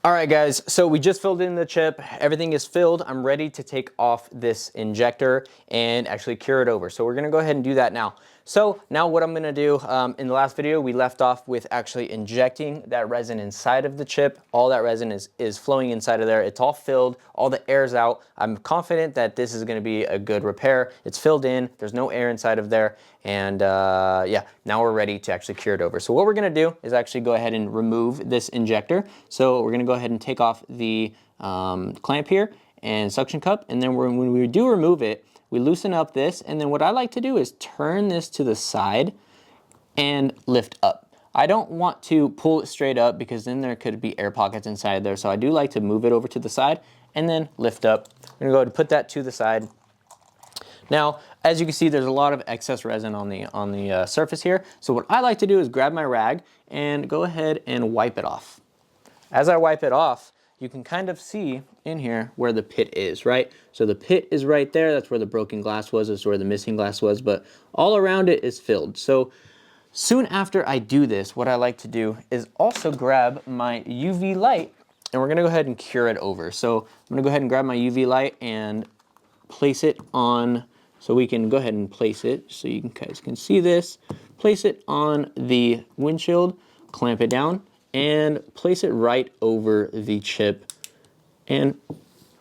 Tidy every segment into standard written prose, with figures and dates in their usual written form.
All right, guys, so we just filled in the chip. Everything is filled. I'm ready to take off this injector and actually cure it over. So we're gonna go ahead and do that now. So now what I'm gonna do, in the last video, we left off with actually injecting that resin inside of the chip. All that resin is flowing inside of there. It's all filled, all the air's out. I'm confident that this is gonna be a good repair. It's filled in, there's no air inside of there. And yeah, now we're ready to actually cure it over. So what we're gonna do is actually go ahead and remove this injector. So we're gonna go ahead and take off the clamp here and suction cup. And then when we do remove it, we loosen up this. And then what I like to do is turn this to the side and lift up. I don't want to pull it straight up because then there could be air pockets inside there. So I do like to move it over to the side and then lift up. I'm gonna go ahead and put that to the side. Now, as you can see, there's a lot of excess resin on the surface here. So what I like to do is grab my rag and go ahead and wipe it off. As I wipe it off, you can kind of see in here where the pit is, right? So the pit is right there. That's where the broken glass was. That's where the missing glass was. But all around it is filled. So soon after I do this, what I like to do is also grab my UV light, and we're going to go ahead and cure it over. So I'm going to go ahead and grab my UV light and place it on. So we can go ahead and place it so you guys can see this. Place it on the windshield, clamp it down, and place it right over the chip and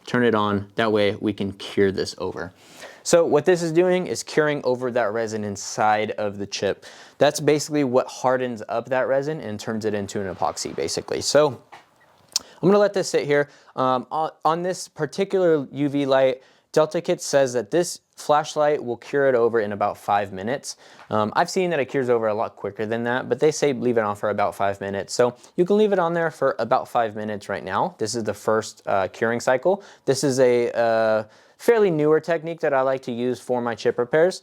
turn it on. That way we can cure this over. So what this is doing is curing over that resin inside of the chip. That's basically what hardens up that resin and turns it into an epoxy, basically. So I'm gonna let this sit here. On this particular UV light, Delta Kit says that this flashlight will cure it over in about 5 minutes. I've seen that it cures over a lot quicker than that, but they say leave it on for about 5 minutes. So you can leave it on there for about 5 minutes right now. This is the first curing cycle. This is a fairly newer technique that I like to use for my chip repairs.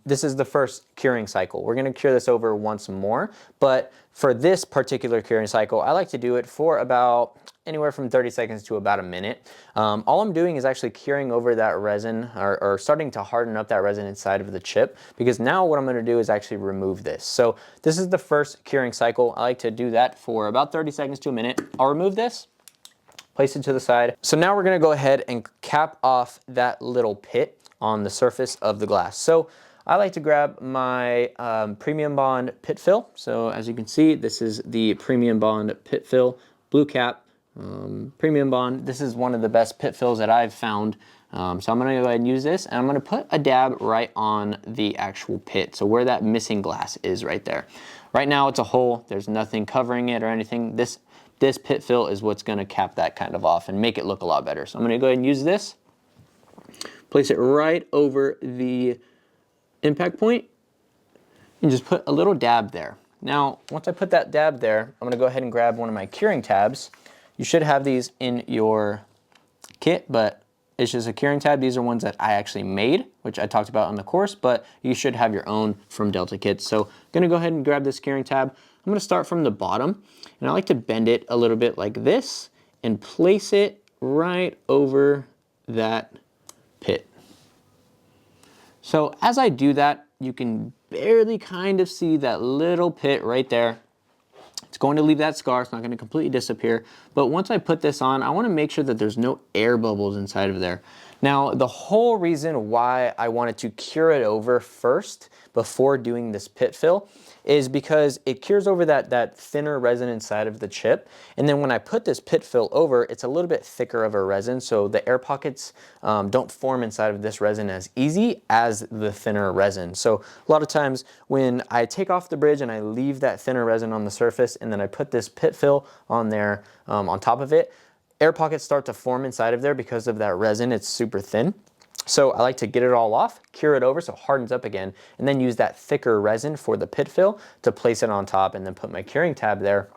This is the first curing cycle. We're gonna cure this over once more, but for this particular curing cycle, I like to do it for about anywhere from 30 seconds to about a minute. All I'm doing is actually curing over that resin or starting to harden up that resin inside of the chip, because now what I'm gonna do is actually remove this. So this is the first curing cycle. I like to do that for about 30 seconds to a minute. I'll remove this, place it to the side. So now we're gonna go ahead and cap off that little pit on the surface of the glass. So I like to grab my Premium Bond pit fill. So as you can see, this is the Premium Bond pit fill, blue cap, Premium Bond. This is one of the best pit fills that I've found. So I'm gonna go ahead and use this, and I'm gonna put a dab right on the actual pit. So where that missing glass is right there. Right now it's a hole, there's nothing covering it or anything. This pit fill is what's gonna cap that kind of off and make it look a lot better. So I'm gonna go ahead and use this, place it right over the impact point, and just put a little dab there. Now, once I put that dab there, I'm gonna go ahead and grab one of my curing tabs. You should have these in your kit, but it's just a curing tab. These are ones that I actually made, which I talked about on the course, but you should have your own from Delta Kit. So I'm gonna go ahead and grab this curing tab. I'm gonna start from the bottom, and I like to bend it a little bit like this and place it right over that pit. So as I do that, you can barely kind of see that little pit right there. It's going to leave that scar, it's not going to completely disappear. But once I put this on, I want to make sure that there's no air bubbles inside of there. Now, the whole reason why I wanted to cure it over first before doing this pit fill is because it cures over that thinner resin inside of the chip. And then when I put this pit fill over, it's a little bit thicker of a resin, so the air pockets don't form inside of this resin as easy as the thinner resin. So a lot of times when I take off the bridge and I leave that thinner resin on the surface and then I put this pit fill on there on top of it, air pockets start to form inside of there because of that resin. It's super thin. So I like to get it all off, cure it over so it hardens up again, and then use that thicker resin for the pit fill to place it on top and then put my curing tab there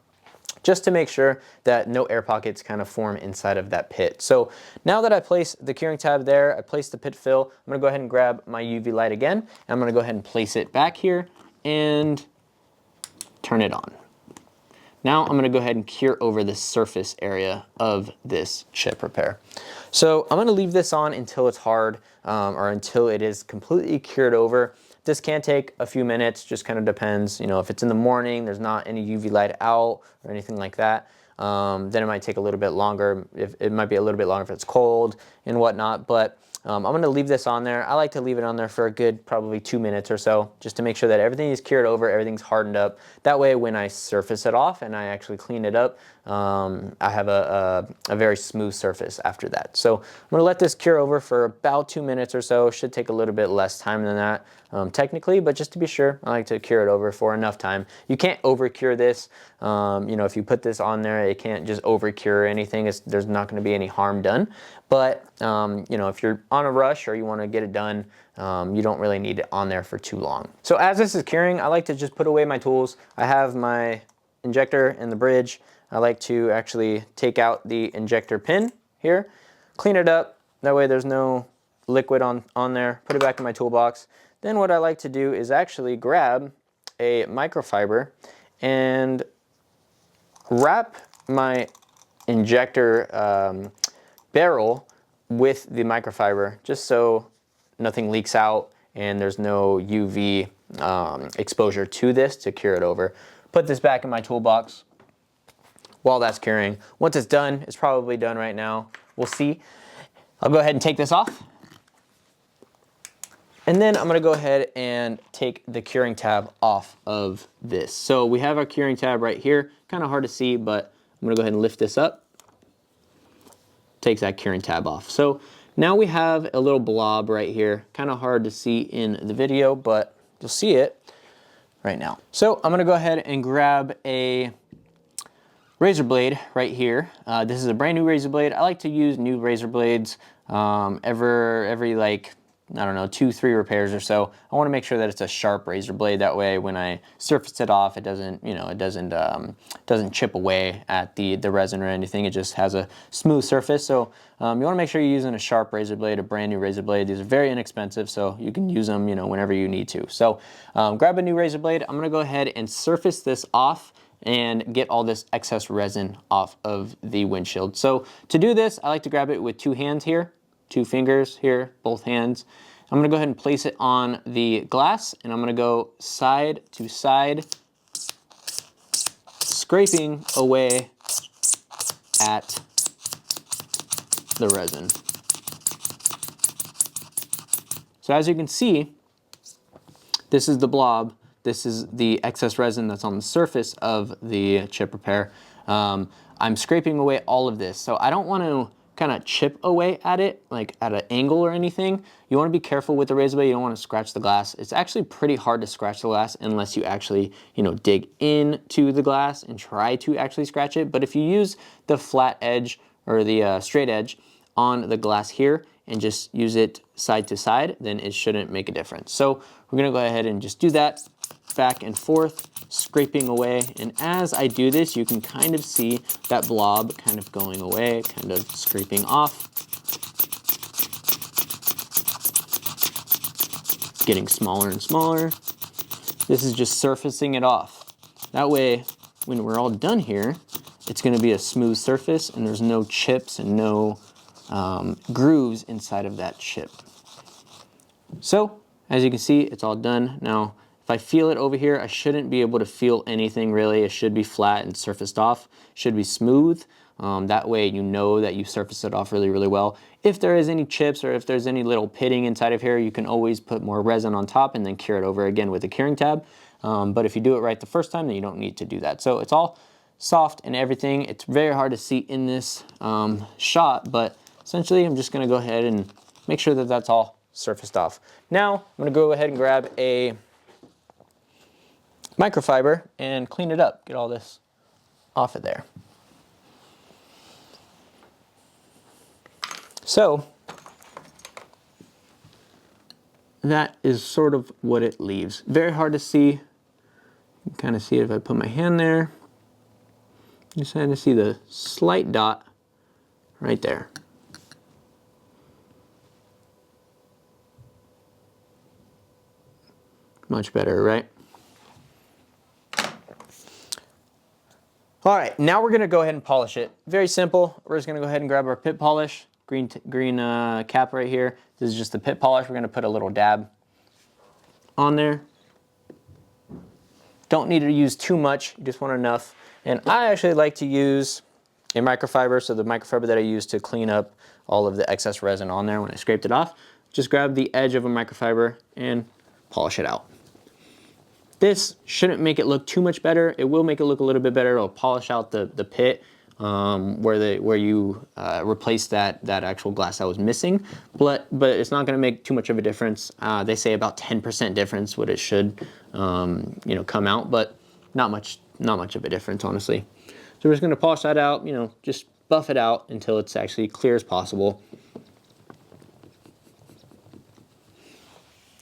just to make sure that no air pockets kind of form inside of that pit. So now that I place the curing tab there, I place the pit fill, I'm gonna go ahead and grab my UV light again, and I'm gonna go ahead and place it back here and turn it on. Now I'm gonna go ahead and cure over the surface area of this chip repair. So I'm gonna leave this on until it's hard or until it is completely cured over. This can take a few minutes, just kind of depends. You know, if it's in the morning, there's not any UV light out or anything like that. then it might take a little bit longer. It might be a little bit longer if it's cold and whatnot, but I'm gonna leave this on there. I like to leave it on there for a good probably 2 minutes or so, just to make sure that everything is cured over, everything's hardened up. That way when I surface it off and I actually clean it up, I have a very smooth surface after that. So I'm gonna let this cure over for about 2 minutes or so. Should take a little bit less time than that, technically, but just to be sure, I like to cure it over for enough time. You can't over cure this. You know, if you put this on there, it can't just over cure anything. There's not gonna be any harm done. But, you know, if you're on a rush or you wanna get it done, you don't really need it on there for too long. So as this is curing, I like to just put away my tools. I have my injector and the bridge. I like to actually take out the injector pin here, clean it up. That way there's no liquid on there. Put it back in my toolbox. Then what I like to do is actually grab a microfiber and wrap my injector barrel with the microfiber, just so nothing leaks out and there's no UV exposure to this to cure it over. Put this back in my toolbox while that's curing. Once it's done, it's probably done right now. We'll see. I'll go ahead and take this off. And then I'm gonna go ahead and take the curing tab off of this. So we have our curing tab right here. Kind of hard to see, but I'm gonna go ahead and lift this up. Takes that curing tab off. So now we have a little blob right here. Kind of hard to see in the video, but you'll see it right now. So I'm gonna go ahead and grab a razor blade right here. This is a brand new razor blade. I like to use new razor blades every like, I don't know, 2-3 repairs or so. I want to make sure that it's a sharp razor blade. That way when I surface it off, it doesn't, you know, it doesn't chip away at the resin or anything. It just has a smooth surface. So you want to make sure you're using a sharp razor blade, a brand new razor blade. These are very inexpensive, so you can use them, you know, whenever you need to. So grab a new razor blade. I'm going to go ahead and surface this off and get all this excess resin off of the windshield. So to do this, I like to grab it with 2 hands here, 2 fingers here, both hands. I'm gonna go ahead and place it on the glass, and I'm gonna go side to side, scraping away at the resin. So as you can see, this is the blob. This is the excess resin that's on the surface of the chip repair. I'm scraping away all of this. So I don't want to kind of chip away at it, like at an angle or anything. You want to be careful with the razor blade. You don't want to scratch the glass. It's actually pretty hard to scratch the glass unless you actually, you know, dig into the glass and try to actually scratch it. But if you use the flat edge or the straight edge on the glass here and just use it side to side, then it shouldn't make a difference. So we're gonna go ahead and just do that back and forth, scraping away. And as I do this, you can kind of see that blob kind of going away, kind of scraping off. Getting smaller and smaller. This is just surfacing it off. That way, when we're all done here, it's gonna be a smooth surface and there's no chips and no grooves inside of that chip. So, as you can see, it's all done. Now, if I feel it over here, I shouldn't be able to feel anything really. It should be flat and surfaced off. Should be smooth. That way you know that you surfaced it off really, really well. If there is any chips or if there's any little pitting inside of here, you can always put more resin on top and then cure it over again with a curing tab. But if you do it right the first time, then you don't need to do that. So it's all soft and everything. It's very hard to see in this shot, but essentially I'm just gonna go ahead and make sure that that's all surfaced off. Now I'm gonna go ahead and grab a microfiber and clean it up, get all this off of there. So that is sort of what it leaves. Very hard to see. You can kind of see it if I put my hand there. You just kind of see the slight dot right there. Much better, right? All right, now we're gonna go ahead and polish it. Very simple. We're just gonna go ahead and grab our pit polish, green cap right here. This is just the pit polish. We're gonna put a little dab on there. Don't need to use too much, you just want enough. And I actually like to use a microfiber, so the microfiber that I used to clean up all of the excess resin on there when I scraped it off. Just grab the edge of a microfiber and polish it out. This shouldn't make it look too much better. It will make it look a little bit better. It'll polish out the pit where you replace that actual glass that was missing, but it's not going to make too much of a difference. They say about 10% difference what it should you know, come out, but not much of a difference, honestly. So we're just going to polish that out, you know, just buff it out until it's actually clear as possible.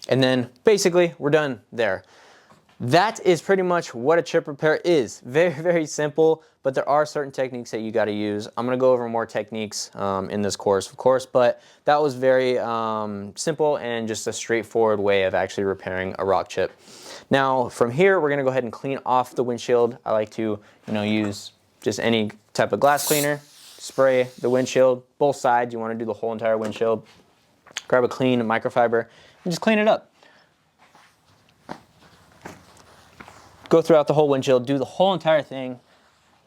And then basically we're done there. That is pretty much what a chip repair is. Very, very simple, but there are certain techniques that you got to use. I'm going to go over more techniques in this course, of course, but that was very simple and just a straightforward way of actually repairing a rock chip. Now, from here, we're going to go ahead and clean off the windshield. I like to, you know, use just any type of glass cleaner, spray the windshield, both sides. You want to do the whole entire windshield. Grab a clean microfiber and just clean it up. Go throughout the whole windshield, do the whole entire thing.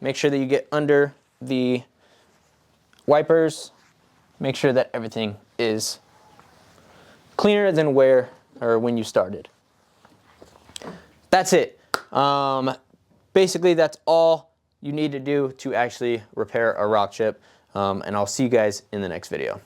Make sure that you get under the wipers. Make sure that everything is cleaner than when you started. That's it. Basically, that's all you need to do to actually repair a rock chip. And I'll see you guys in the next video.